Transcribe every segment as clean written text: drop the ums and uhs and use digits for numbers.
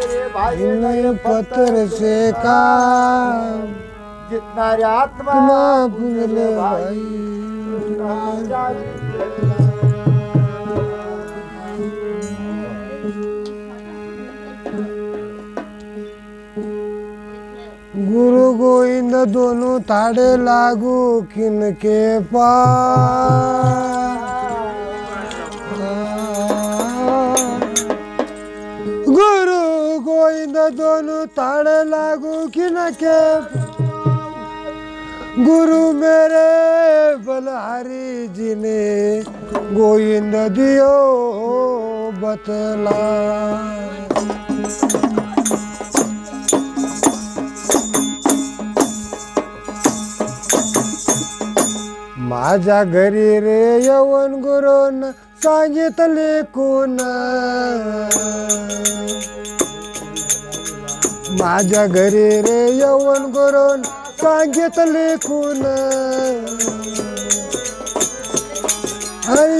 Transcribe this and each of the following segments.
इन्हें पत्थर से काम जितना रे आत्मा पुजले भाई गुरु गोविंद दोनों ताड़े लागू किनके पास गुरु गोविंद दोनों ताड़े लागू किनके गुरु मेरे बलहारी जी ने गोविंद दियो बतला माझ्या घरी रे यवन गुरुन सांगितले कोण माझ्या घरी रे यवन गुरुन सांगितले कोण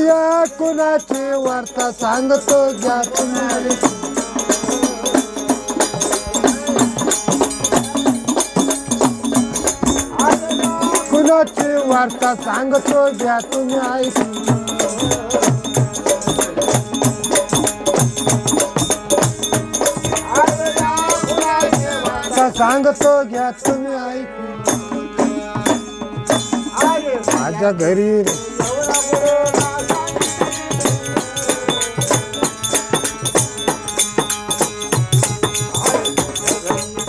या कुणाची वार्ता सांगतो घ्या तुम्ही कुणाची वार्ता सांगतो घ्या तुम्ही ऐकून सांगतो घ्या तुम्ही ऐकून माझ्या घरी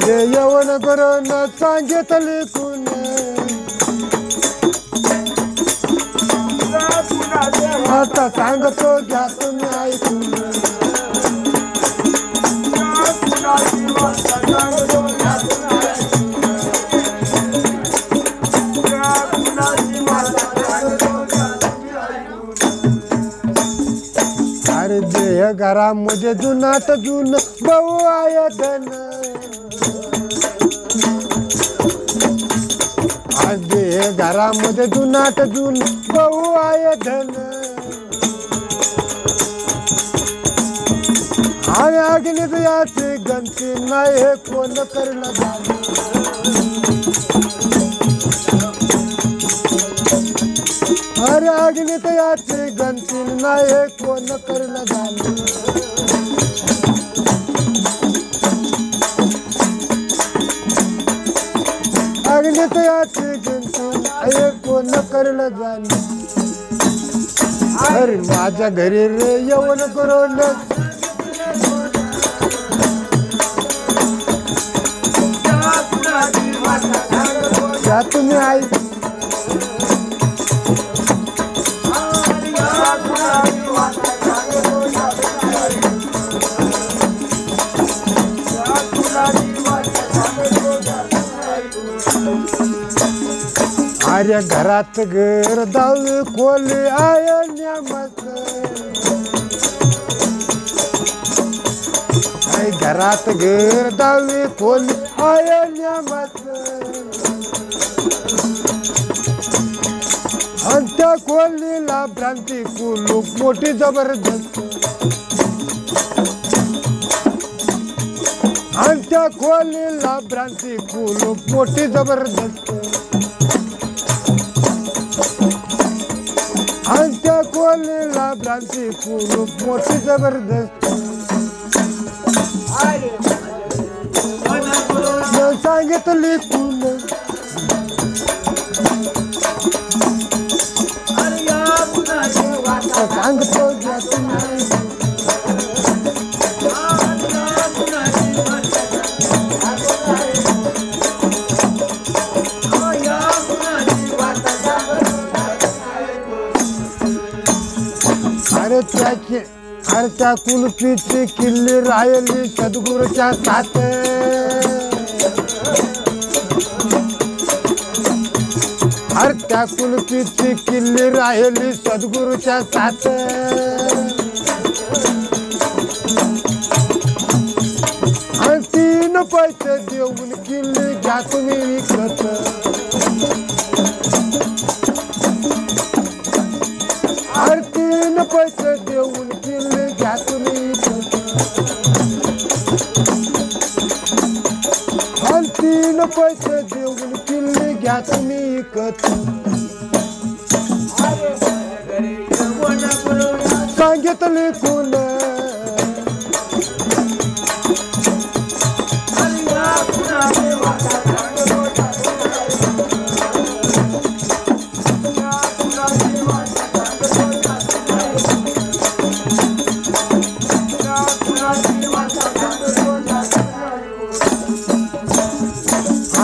जे यवन करून सांगितले कोण आता सांगतो घ्या तुम्ही ऐकून अरे जे घरामध्ये जुनाट जुन भाऊ आहे धन आज जे घरामध्ये जुनाट जुन भाऊ आहे धन आणि अग्नीत याची गंती नाही हे कोण करणं झालं अरे अग्नीत याची गंती नाही हे कोण करणं झालं अग्नीत याची गंती हे कोण करणं झालं अरे माझ्या घरी रे येऊन करून या तुम्ही ऐक अरे घरात घर दावे खोले आय न्यामत घरात घर दावे खोले आय न्यामत आणि त्या खोलीला भ्रांती कुलूप मोठी जबरदस्त आणि त्या खोलीला भ्रांती कुलूप मोठी जबरदस्त आणि त्या खोलीला भ्रांती कुलूप मोठी जबरदस्त सांगितली कुल सांगतो अरे त्या कुलपीची किल्ली राहिली सद्गुरूच्या साथ अरे त्या कुलपीची किल्ली राहिली सद्गुरूच्या साथ आणि 3 पैसे देऊन किल्ली घ्या तुम्ही विकत अरे 3 पैसे देऊन किल्ली घ्या तुम्ही विकत पैसे देऊन किल्ली घ्या तुम्ही इकत सांगितले कोण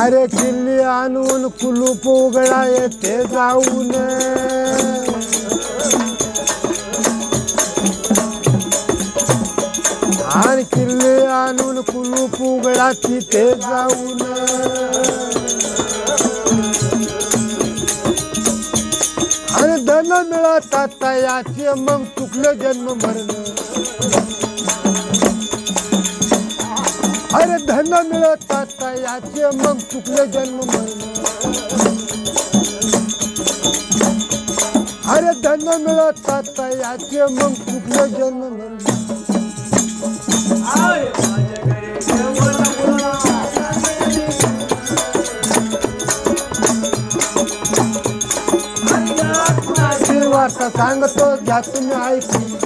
अरे किल्ली आणून कुलूप उघडा येथे जाऊन आणि किल्ली आणून कुलूप उघडा तिथे जाऊन आणि धन मिळत याचे मग चुकलं जन्म मरण अरे धन मिळत याचे मग चुकले जन्म मरण अरे धन मिळत याचे मग चुकले जन्म मरण वार्ता सांगतो घ्या तुम्ही ऐकून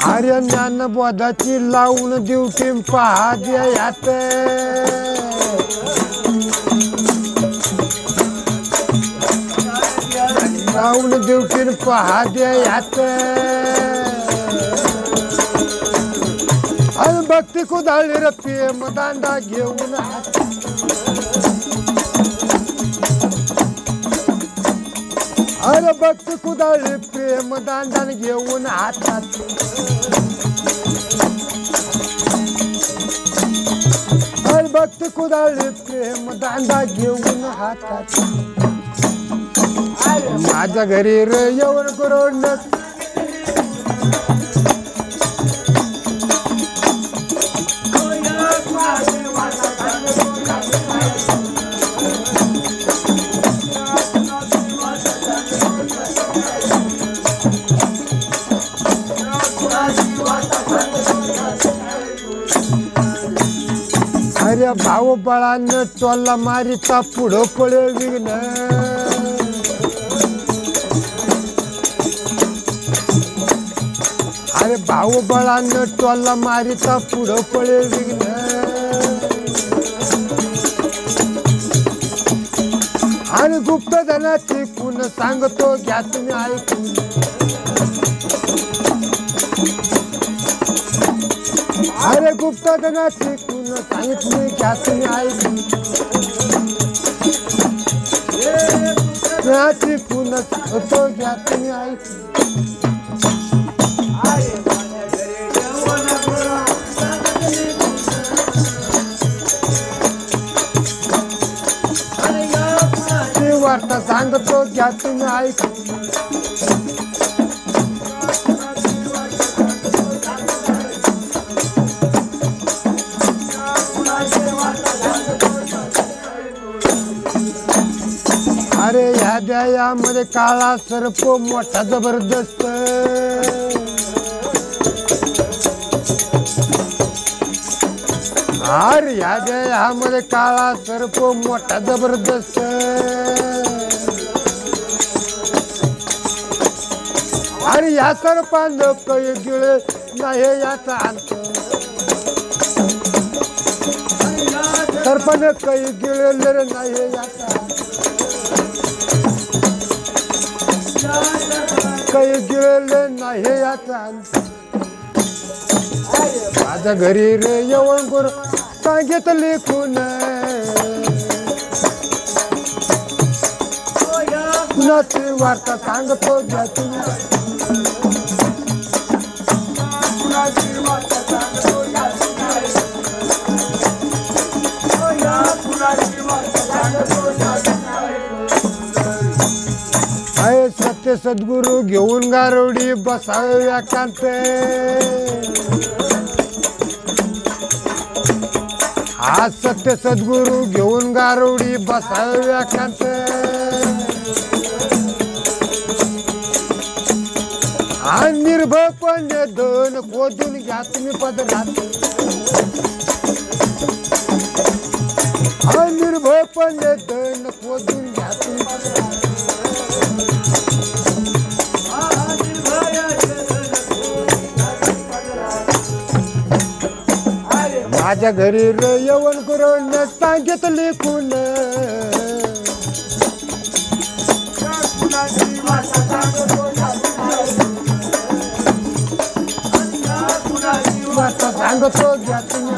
अरे ज्ञानबोधाची लावून ड्युटी पहा द्यात लावून ड्युटी पहा द्यात अरे भक्ती कुदाळी रे प्रेम दांडा घेऊन अरे भक्ती कुदाळी प्रेम दांडा घेऊन हातात अरे भक्ती कुदाळी प्रेम दांडा घेऊन हातात माझ्या घरी रे येऊन करोड अरे भाऊ बळानं टोला मारिता पुढं पळे विघ्न अरे भाऊ बळानं टोला मारिता पुढं पळे विघ्न आणि गुप्त धनाची कुण सांगतो घ्या तुम्ही ऐकून अरे गुप्त धनाची कुण सांगितली घ्या तुम्ही ऐकून धनाची कुण सांगतो घ्या तुम्ही ऐकून वार्ता सांगतो घ्या तुम्ही ऐकून अरे ह्या द्यायामध्ये काळा सर्प मोठा जबरदस्त अरे ह्या द्यायामध्ये काळा सर्प मोठा जबरदस्त अरे या सर्पानं काही गिळे नाही याचा अंत सर्पानं काही गिळले नाही याचा काही गिळले नाही याचा अंत माझ्या घरी रे येऊन गुरु सांगितले कोण कुणाची वार्ता सांगतो घ्या तुम्ही आहे सत्य सद्गुरु घेऊन गारवडी बसावे एकांत आज सत्य सद्गुरु घेऊन गारवडी बसावे एकांत आणि निर्भयपणे धन खोदून घ्या तुम्ही पदरात आणि निर्भयपणे धन खोदून घ्या तुम्ही पदरात माझ्या घरी येऊन करून सांगितले कुण सांगतो घ्या तुम्ही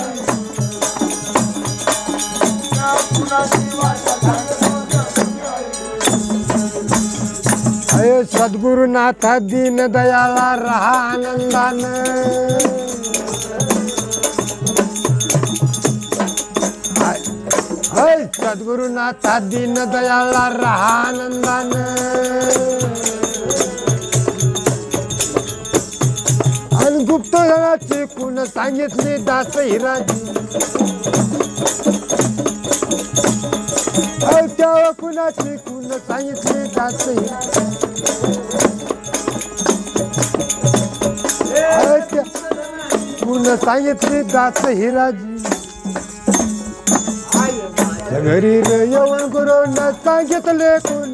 अय सद्गुरुनाथा दीन दयाला रहा आनंदानं सद्गुरुनाथा दीन दयाला रहा आनंदानं आणि गुप्तधनाची कुण सांगितली दास हिराजी त्या कुणाची कुण सांगितली दास कुण सांगितली दास हिराजी घरी येऊन करून सांगितले कुण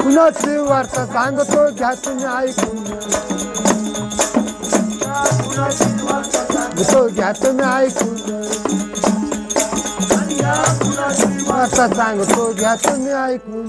कुणाची वार्ता सांगतो घ्या तुम्ही ऐकून तो घ्या तुम्ही ऐकून वार्ता सांगतो घ्या तुम्ही ऐकून